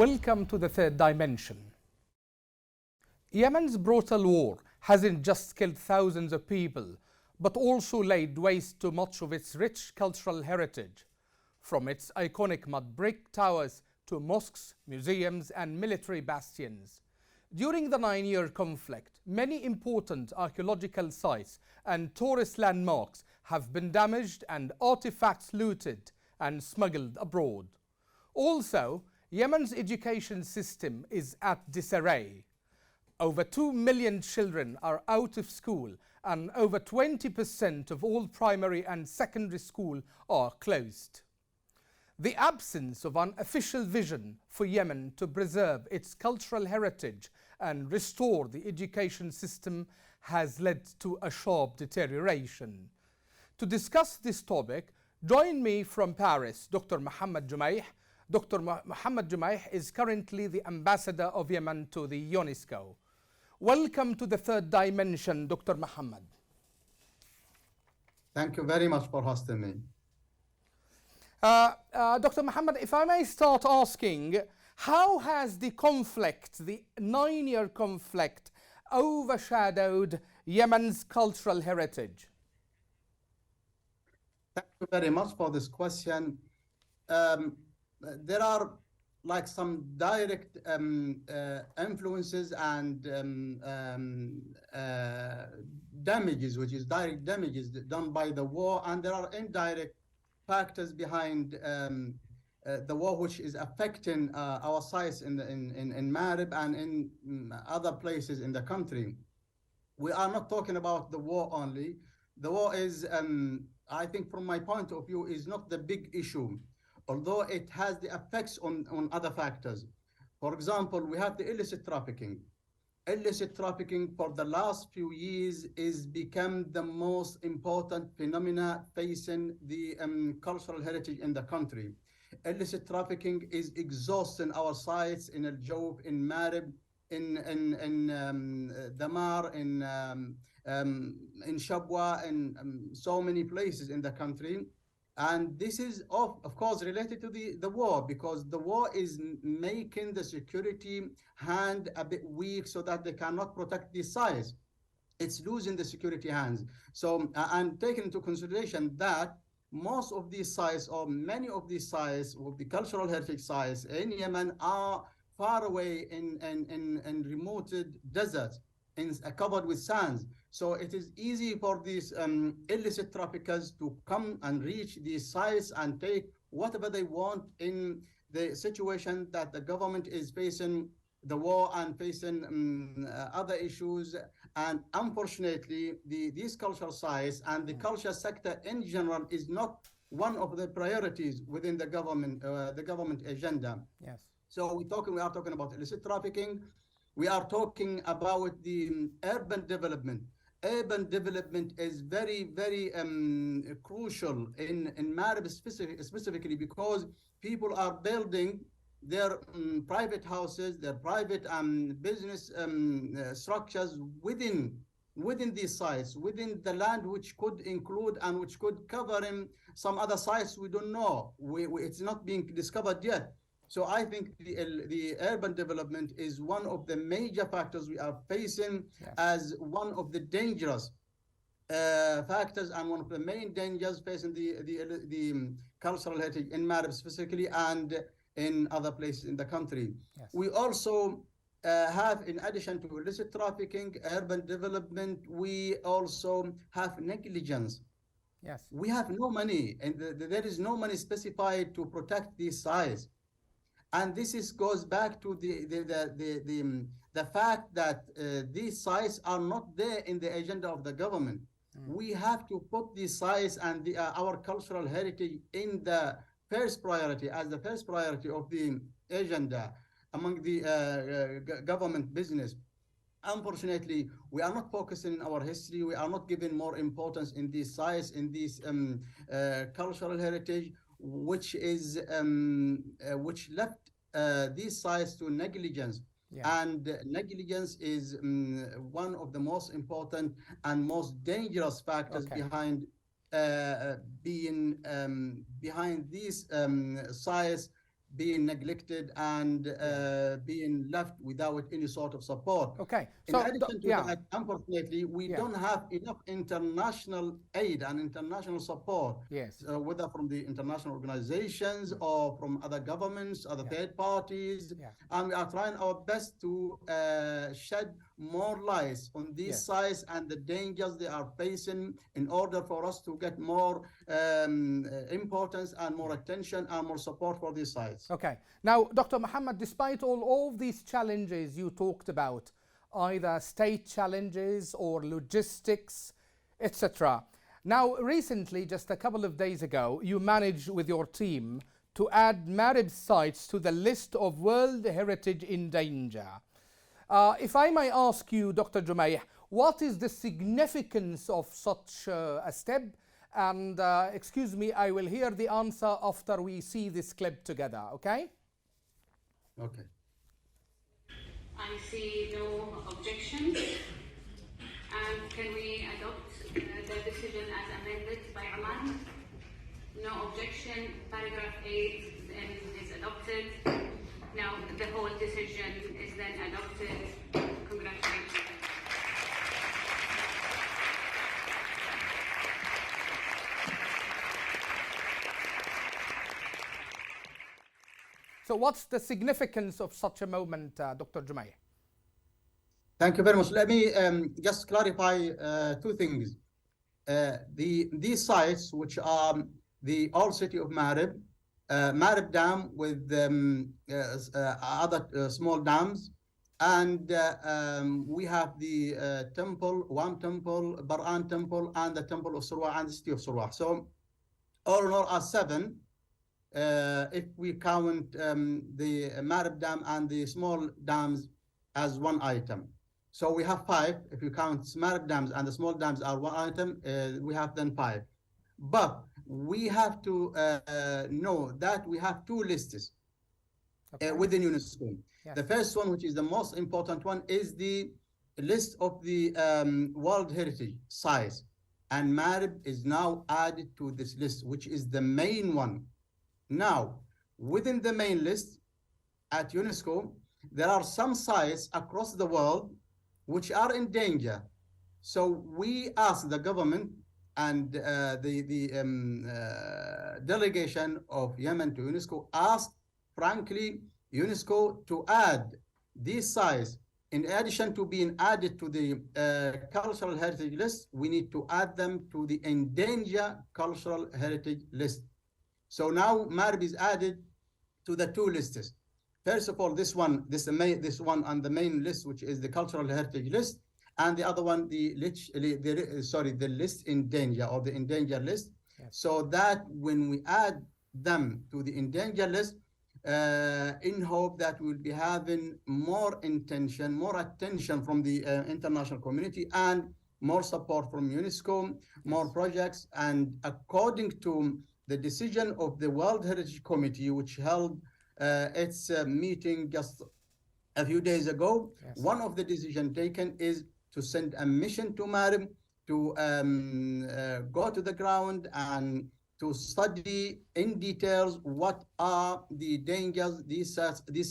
Welcome to the third dimension. Yemen's brutal war hasn't just killed thousands of people, but also laid waste to much of its rich cultural heritage, from its iconic mud brick towers to mosques, museums, and military bastions. During the 9-year conflict, many important archaeological sites and tourist landmarks have been damaged and artifacts looted and smuggled abroad. Also, Yemen's education system is at disarray. Over 2 million children are out of school, and over 20% of all primary and secondary school are closed. The absence of an official vision for Yemen to preserve its cultural heritage and restore the education system has led to a sharp deterioration. To discuss this topic, join me from Paris, Dr. Mohammed Jumaih. Dr. Mohammed Jumaih is currently the ambassador of Yemen to the UNESCO. Welcome to the third dimension, Dr. Mohammed. Thank you very much for hosting me. Dr. Mohammed, if I may start asking, how has the conflict, the 9-year conflict, overshadowed Yemen's cultural heritage? Thank you very much for this question. There are like some direct influences and damages, which is direct damages done by the war, and there are indirect factors behind the war, which is affecting our sites in Marib and in other places in the country. We are not talking about the war only. The war is, I think from my point of view, is not the big issue, although it has the effects on other factors. For example, we have the illicit trafficking. Illicit trafficking for the last few years is become the most important phenomena facing the cultural heritage in the country. Illicit trafficking is exhausting our sites in Al Jawf, in Marib, in Damar, in Shabwa, in so many places in the country. And this is of course related to the war, because the war is making the security hand a bit weak so that they cannot protect these sites. It's losing the security hands. So and taking into consideration that most of these sites, or many of these sites, of the cultural heritage sites in Yemen, are far away in remote deserts, covered with sands. So it is easy for these illicit traffickers to come and reach these sites and take whatever they want in the situation that the government is facing the war and facing other issues. And unfortunately, these cultural sites and the culture sector in general is not one of the priorities within the government agenda. Yes. So we are talking about illicit trafficking. We are talking about the urban development. Urban development is very, very crucial in Marib specifically, because people are building their private houses, their private business structures within these sites, within the land, which could include and which could cover some other sites we don't know. It's not being discovered yet. So I think the urban development is one of the major factors we are facing, yes, as one of the dangerous factors and one of the main dangers facing the cultural heritage in Marib specifically and in other places in the country. Yes. We also have, in addition to illicit trafficking, urban development, we also have negligence. Yes. We have no money, and there is no money specified to protect these sites. And this goes back to the fact that these sites are not there in the agenda of the government. We have to put these sites and our cultural heritage in the first priority, as the first priority of the agenda among the government business. Unfortunately, we are not focusing on our history. We are not giving more importance in these sites, in these cultural heritage, which left these sites to negligence. Yeah. And negligence is one of the most important and most dangerous factors, okay, behind these sites being neglected and being left without any sort of support. Okay. In So, addition to that, unfortunately, we don't have enough international aid and international support, yes. whether from the international organizations or from other governments, other third parties. And we are trying our best to shed more light on these sites and the dangers they are facing in order for us to get more importance and more attention and more support for these sites. Okay. Now, Dr. Muhammad, despite all of these challenges you talked about, either state challenges or logistics, etc. Now, recently, just a couple of days ago, you managed with your team to add Marib sites to the list of World Heritage in Danger. If I may ask you, Dr. Jumaih, what is the significance of such a step? And excuse me, I will hear the answer after we see this clip together, okay? Okay. I see no objections. And can we adopt the decision as amended by Aman? No objection. Paragraph 8 is adopted. Now the whole decision is then adopted. Congratulations. So what's the significance of such a moment, Dr. Jumaih? Thank you very much. Let me just clarify two things. These sites, which are the old city of Marib, Marib Dam with other small dams, and we have the temple, one temple, Baran temple, and the temple of Surwa and the city of Surwa. So all in all are 7. If we count the Marib Dam and the small dams as one item. So we have 5. If you count Marib dams and the small dams are one item, we have then 5. But we have to know that we have 2 lists within UNESCO. Yes. The first one, which is the most important one, is the list of the World Heritage sites. And Marib is now added to this list, which is the main one. Now, within the main list at UNESCO, there are some sites across the world which are in danger. So we ask the government and the delegation of Yemen to UNESCO asked, frankly, UNESCO to add these sites. In addition to being added to the cultural heritage list, we need to add them to the endangered cultural heritage list. So now Marib is added to the 2 lists. First of all, this one on the main list, which is the cultural heritage list, and the other one, the list in danger, or the endangered list. Yes. So that when we add them to the endangered list, in hope that we'll be having more attention from the international community and more support from UNESCO, more projects, and according to the decision of the World Heritage Committee, which held its meeting just a few days ago. Yes. One of the decisions taken is to send a mission to Marib to go to the ground and to study in details what are the dangers these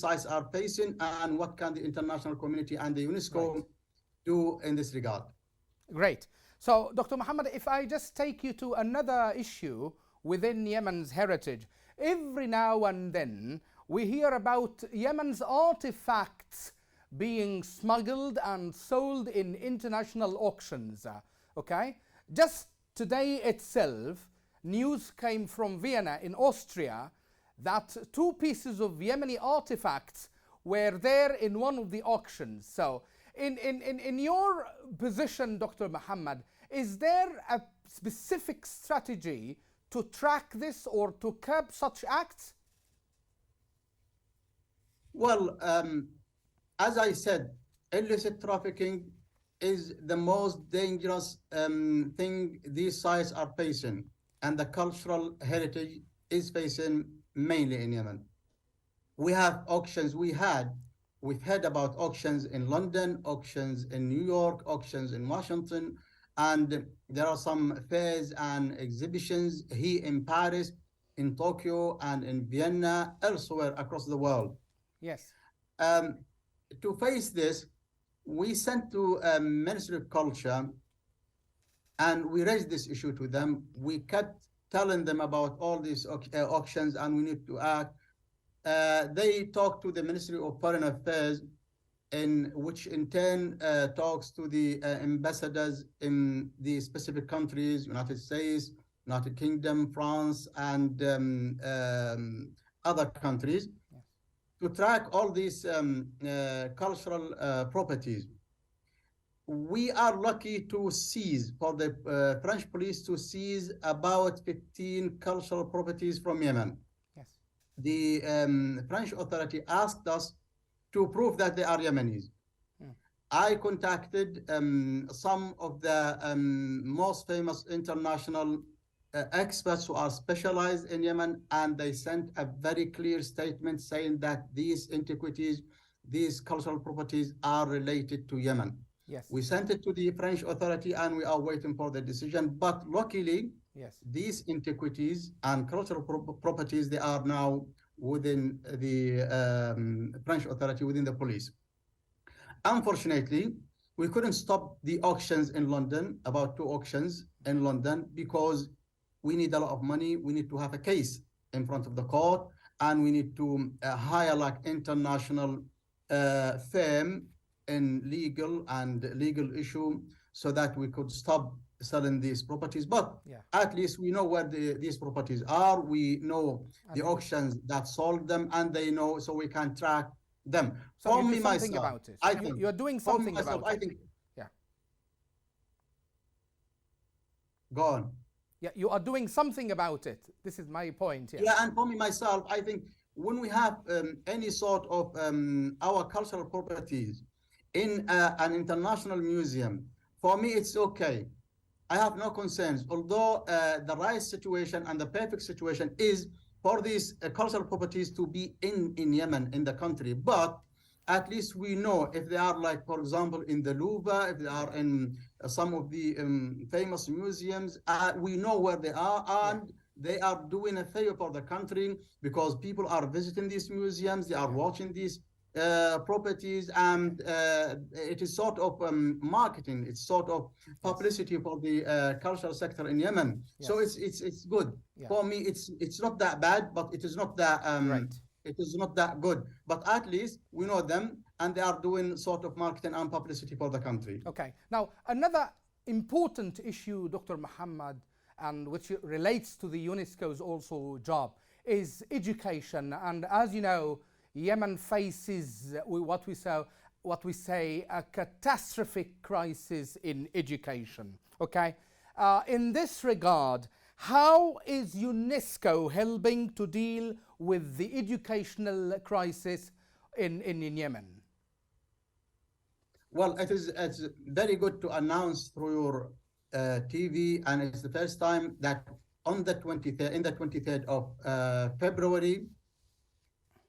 sites are facing and what can the international community and the UNESCO do in this regard. Great. So, Dr. Muhammad, if I just take you to another issue within Yemen's heritage, every now and then we hear about Yemen's artifacts being smuggled and sold in international auctions. Okay? Just today itself, news came from Vienna in Austria that 2 pieces of Yemeni artifacts were there in one of the auctions. So, in your position, Dr. Muhammad, is there a specific strategy to track this or to curb such acts? Well, as I said, illicit trafficking is the most dangerous thing these sites are facing, and the cultural heritage is facing mainly in Yemen. We have auctions, we've heard about auctions in London, auctions in New York, auctions in Washington, and there are some fairs and exhibitions here in Paris, in Tokyo and in Vienna, elsewhere across the world. Yes. To face this, we sent to Ministry of Culture and we raised this issue to them. We kept telling them about all these auctions and we need to act. They talked to the Ministry of Foreign Affairs, which in turn talks to the ambassadors in the specific countries, United States, United Kingdom, France, and other countries, to track all these cultural properties. We are lucky to seize, for the French police to seize about 15 cultural properties from Yemen. Yes. The French authority asked us to prove that they are Yemenis. I contacted some of the most famous international experts who are specialized in Yemen, and they sent a very clear statement saying that these antiquities, these cultural properties are related to Yemen. Yes. We sent it to the French authority and we are waiting for the decision. But luckily, yes, these antiquities and cultural properties, they are now within the French authority, within the police. Unfortunately, we couldn't stop the auctions in London, about 2 auctions in London, because we need a lot of money. We need to have a case in front of the court, and we need to hire like international firm in legal issue so that we could stop selling these properties. But at least we know where these properties are. We know the auctions that sold them, and they know, so we can track them. So for you me, do something myself, about it. I think you're doing something about I it. think. Yeah. Go on. Yeah, you are doing something about it. This is my point. Yeah, and for me, myself, I think when we have any sort of our cultural properties in an international museum, for me, it's okay. I have no concerns. Although the right situation and the perfect situation is for these cultural properties to be in Yemen, in the country. But at least we know if they are, like, for example, in the Louvre, if they are in some of the famous museums, we know where they are, and they are doing a favor for the country, because people are visiting these museums, they are watching these properties, and it is sort of marketing, it's sort of publicity for the cultural sector in Yemen. So it's good. For me, it's not that bad, but it is not that it is not that good. But at least we know them, and they are doing sort of marketing and publicity for the country. Okay. Now, another important issue, Dr. Muhammad, and which relates to the UNESCO's also job, is education. And as you know, Yemen faces what we say a catastrophic crisis in education. Okay, in this regard, how is UNESCO helping to deal with the educational crisis in Yemen? Well, it's very good to announce through your TV, and it's the first time that on the 23rd of February.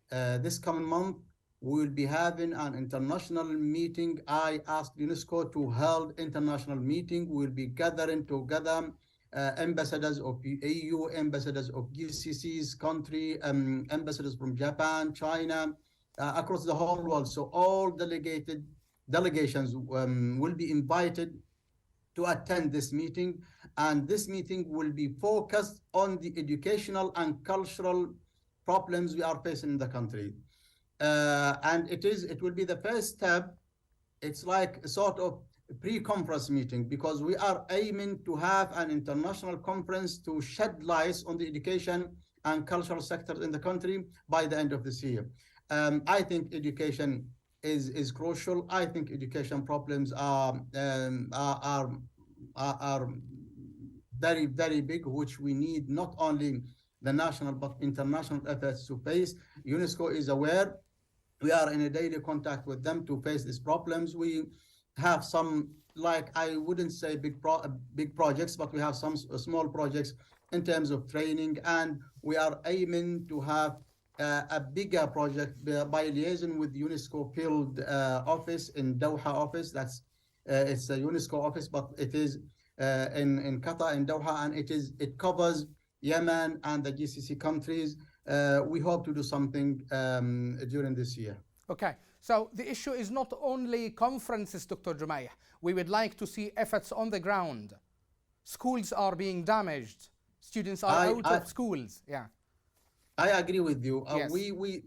This coming month, we will be having an international meeting. I asked UNESCO to hold international meeting. We'll be gathering together ambassadors of EU, ambassadors of GCC's country, ambassadors from Japan, China, across the whole world. So all delegations will be invited to attend this meeting, and this meeting will be focused on the educational and cultural problems we are facing in the country, and it will be the first step. It's like a sort of pre-conference meeting, because we are aiming to have an international conference to shed light on the education and cultural sectors in the country by the end of this year. I think education is crucial. I think education problems are very, very big, which we need not only the national but international efforts to face. UNESCO is aware. We are in a daily contact with them to face these problems. We have some, like, I wouldn't say big projects, but we have some small projects in terms of training, and we are aiming to have a bigger project by liaison with UNESCO field office in Doha office. That's it's a UNESCO office, but it is in Qatar, in Doha, and it covers Yemen and the GCC countries. We hope to do something during this year. Okay, so the issue is not only conferences, Dr. Jumaih. We would like to see efforts on the ground. Schools are being damaged. Students are out of schools. Yeah. I agree with you. Yes. We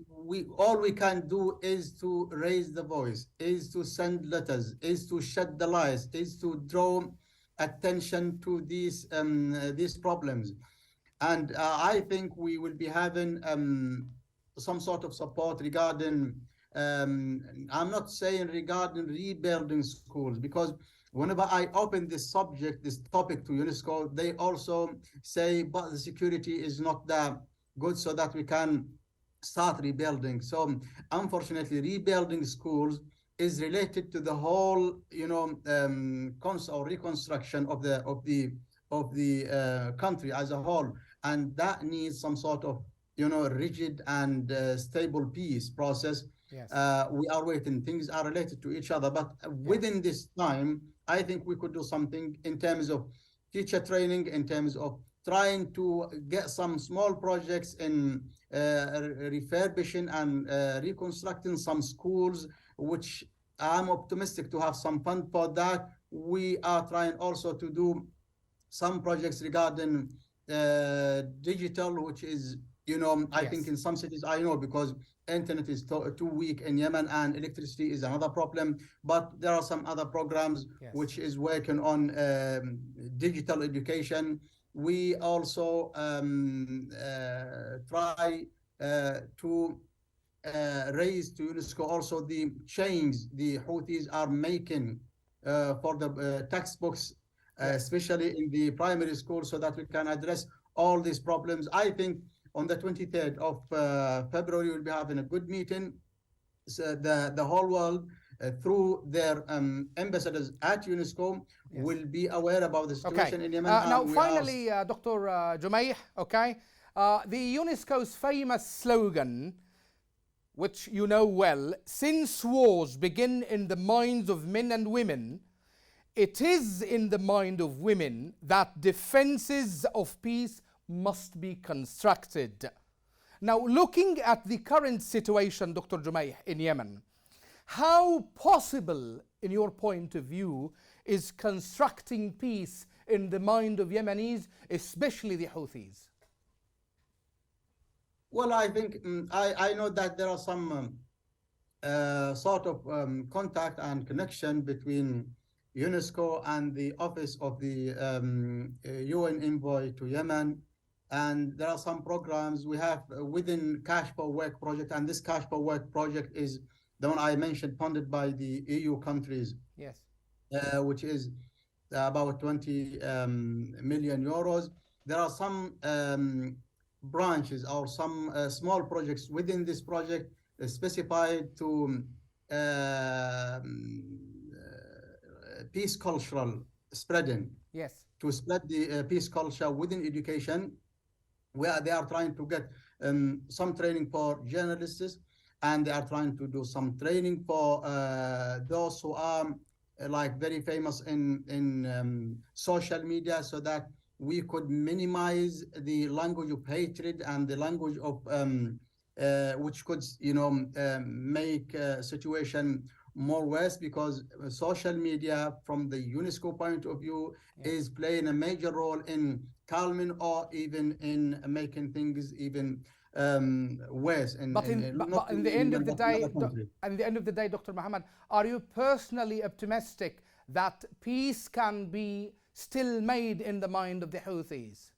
all we can do is to raise the voice, is to send letters, is to shed the lights, is to draw attention to these problems. And I think we will be having some sort of support regarding, I'm not saying regarding rebuilding schools, because whenever I open this subject, this topic to UNESCO, they also say, but the security is not that good so that we can start rebuilding. So unfortunately, rebuilding schools is related to the whole, or reconstruction of the country as a whole, and that needs some sort of rigid and stable peace process. Yes. We are waiting. Things are related to each other, but within this time, I think we could do something in terms of teacher training, in terms of trying to get some small projects in refurbishing and reconstructing some schools, which I'm optimistic to have some fund for that. We are trying also to do some projects regarding digital, which is, I think in some cities, I know, because internet is too weak in Yemen and electricity is another problem. But there are some other programs which is working on digital education. We also try to raise to UNESCO also the change the Houthis are making for the textbooks, especially in the primary school, so that we can address all these problems. I think on the 23rd of February, we'll be having a good meeting. So the whole world, through their ambassadors at UNESCO, will be aware about the situation in Yemen. Now, finally, Dr. Jumaih, the UNESCO's famous slogan, which you know well, since wars begin in the minds of men and women, it is in the mind of women that defenses of peace must be constructed. Now, looking at the current situation, Dr. Jumaih, in Yemen, how possible, in your point of view, is constructing peace in the mind of Yemenis, especially the Houthis? Well, I think I know that there are some sort of contact and connection between UNESCO and the office of the UN envoy to Yemen. And there are some programs we have within Cash for Work project, and this Cash for Work project is the one I mentioned, funded by the EU countries. Yes. Which is about 20 million euros. There are some branches or some small projects within this project specified to peace cultural spreading. Yes. To spread the peace culture within education, where they are trying to get some training for journalists, and they are trying to do some training for those who are like very famous in social media, so that we could minimize the language of hatred and the language of which could make situation more worse, because social media from the UNESCO point of view is playing a major role in calming or even in making things even worse. But in the end of the day, Dr. Muhammad, are you personally optimistic that peace can be still made in the mind of the Houthis?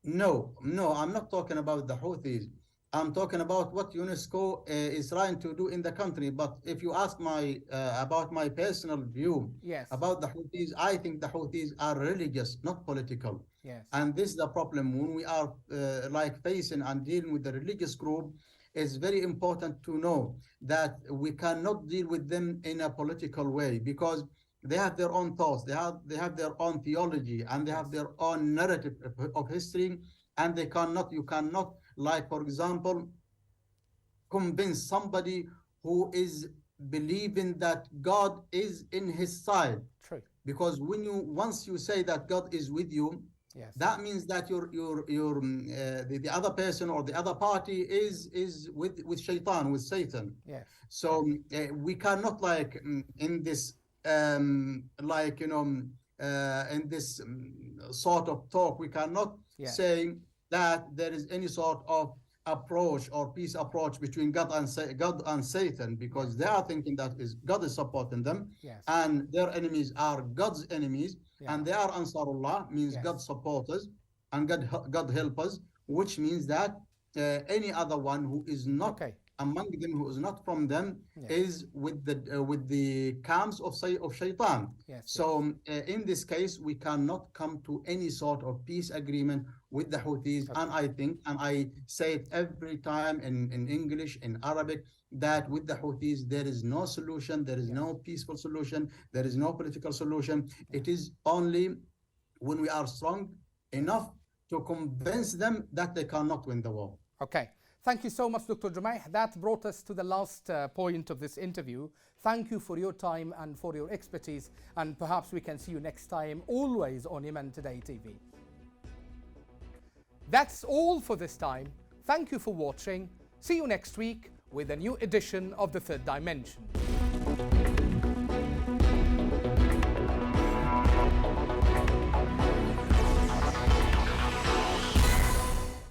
No, I'm not talking about the Houthis. I'm talking about what UNESCO is trying to do in the country. But if you ask about my personal view about the Houthis, I think the Houthis are religious, not political. Yes. And this is the problem. When we are facing and dealing with the religious group, it's very important to know that we cannot deal with them in a political way, because they have their own thoughts, they have their own theology, and they have their own narrative of history, and you cannot, like, for example, convince somebody who is believing that God is in his side. True. Because once you say that God is with you, Yes. that means that the other person or the other party is with shaitan, with Satan. Yes. So we cannot like in this like in this sort of talk, we cannot Yes. say that there is any sort of approach or peace approach between God and Satan, because they are thinking that is God is supporting them, Yes. and their enemies are God's enemies, Yeah. and they are Ansarullah, means Yes. God supporters and God help us, which means that any other one who is not Okay. among them, who is not from them, Yes. is with the camps of shaitan. Yes. So in this case, we cannot come to any sort of peace agreement with the Houthis. Okay. And I think, and I say it every time in English, in Arabic, that with the Houthis, there is no solution, there is Yes. no peaceful solution, there is no political solution. It is only when we are strong enough to convince them that they cannot win the war. Okay. Thank you so much, Dr. Jumaih. That brought us to the last point of this interview. Thank you for your time and for your expertise, and perhaps we can see you next time, always on Yemen Today TV. That's all for this time. Thank you for watching. See you next week with a new edition of The Third Dimension.